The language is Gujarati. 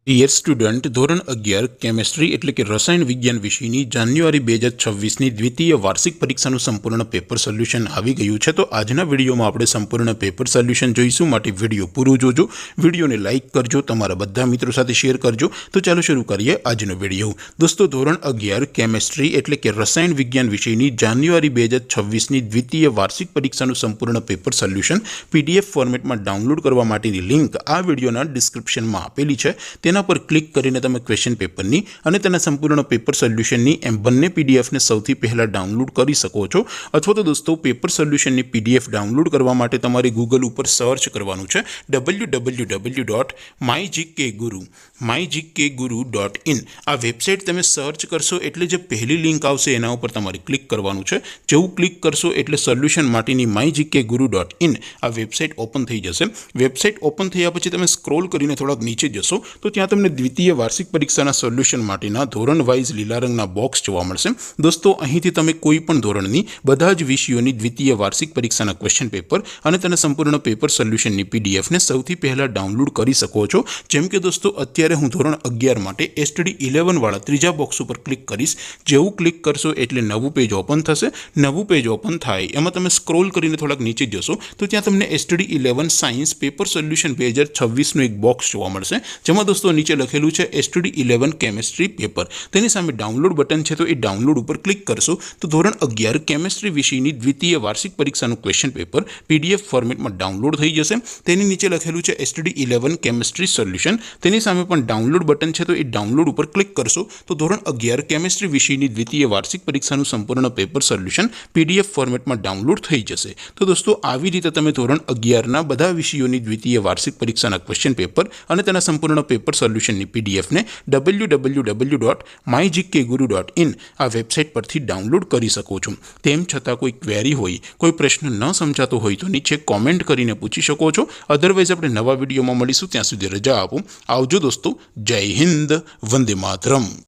ડિયર સ્ટુડન્ટ, ધોરણ 11 કેમેસ્ટ્રી એટલે કે રસાયણ વિજ્ઞાન વિષયની જાન્યુઆરી 2026ની દ્વિતીય વાર્ષિક પરીક્ષાનું સંપૂર્ણ પેપર સોલ્યુશન આવી ગયું છે। તો આજના વિડીયોમાં આપણે સંપૂર્ણ પેપર સોલ્યુશન જોઈશું, માટે વિડીયો પૂરું જોજો, વિડીયોને લાઇક કરજો, તમારા બધા મિત્રો સાથે શેર કરજો। તો ચાલો શરૂ કરીએ આજનો વિડીયો। દોસ્તો, ધોરણ 11 કેમેસ્ટ્રી એટલે કે રસાયણ વિજ્ઞાન વિષયની જાન્યુઆરી 2026ની દ્વિતીય વાર્ષિક પરીક્ષાનું સંપૂર્ણ પેપર સોલ્યુશન PDF ફોર્મેટમાં ડાઉનલોડ કરવા માટેની લિંક આ વિડીયોના ડિસ્ક્રિપ્શનમાં આપેલી છે। તેના પર ક્લિક કરીને તમે ક્વેશ્ચન પેપરની અને તેના સંપૂર્ણ પેપર સોલ્યુશનની એમ બંને પીડીએફને સૌથી પહેલાં ડાઉનલોડ કરી શકો છો। અથવા તો દોસ્તો, પેપર સોલ્યુશનની પીડીએફ ડાઉનલોડ કરવા માટે તમારે ગૂગલ ઉપર સર્ચ કરવાનું છે www.mygkguru.in। આ વેબસાઇટ તમે સર્ચ કરશો એટલે જે પહેલી લિંક આવશે એના ઉપર તમારે ક્લિક કરવાનું છે। જેવું ક્લિક કરશો એટલે સોલ્યુશન માટેની mygkguru.in આ વેબસાઇટ ઓપન થઈ જશે। વેબસાઇટ ઓપન થયા પછી તમે સ્ક્રોલ કરીને થોડાક નીચે જશો તો ત્યાં તમને દ્વિતીય વાર્ષિક પરીક્ષાના સોલ્યુશન માટેના ધોરણ વાઇઝ લીલા રંગના બોક્સ જોવા મળશે। દોસ્તો, અહીંથી તમે કોઈ પણ ધોરણની બધા જ વિષયોની દ્વિતીય વાર્ષિક પરીક્ષાના ક્વેશ્ચન પેપર અને તેના સંપૂર્ણ પેપર સોલ્યુશનની પીડીએફને સૌથી પહેલાં ડાઉનલોડ કરી શકો છો। જેમ કે દોસ્તો, અત્યારે હું ધોરણ 11 માટે STD 11 વાળા ત્રીજા બોક્સ ઉપર ક્લિક કરીશ। જેવું ક્લિક કરશો એટલે નવું પેજ ઓપન થશે। નવું પેજ ઓપન થાય એમાં તમે સ્ક્રોલ કરીને થોડાક નીચે જશો તો ત્યાં તમને STD 11 સાયન્સ પેપર સોલ્યુશન 2026નું એક બોક્સ જોવા મળશે, જેમાં દોસ્તો નીચે લખેલું છે STD 11 કેમેસ્ટ્રી પેપર। તેની સામે ડાઉનલોડ બટન છે, તો એ ડાઉનલોડ ઉપર ક્લિક કરશો તો ધોરણ 11 કેમેસ્ટ્રી વિષયની દ્વિતીય વાર્ષિક પરીક્ષાનું ક્વેશ્ચન પેપર PDF ફોર્મેટમાં ડાઉનલોડ થઈ જશે। તેની નીચે લખેલું છે STD 11 કેમેસ્ટ્રી સોલ્યુશન। તેની સામે પણ ડાઉનલોડ બટન છે, તો એ ડાઉનલોડ ઉપર ક્લિક કરશો તો ધોરણ 11 કેમેસ્ટ્રી વિષયની દ્વિતીય વાર્ષિક પરીક્ષાનું સંપૂર્ણ પેપર સોલ્યુશન PDF ફોર્મેટમાં ડાઉનલોડ થઈ જશે। તો દોસ્તો, આવી રીતે તમે ધોરણ 11ના બધા વિષયોની દ્વિતીય વાર્ષિક પરીક્ષાના ક્વેશ્ચન પેપર અને તેના સંપૂર્ણ પેપર સોલ્યુશનની પીડીએફને www.mygkguru.in આ વેબસાઇટ પરથી ડાઉનલોડ કરી શકો છો। તેમ છતાં કોઈ ક્વેરી હોય, કોઈ પ્રશ્ન ન સમજાતો હોય તો નીચે કોમેન્ટ કરીને પૂછી શકો છો। અધરવાઇઝ આપણે નવા વિડીયોમાં મળીશું, ત્યાં સુધી રજા આપો। આવજો દોસ્તો, જય હિન્દ, વંદે માતરમ।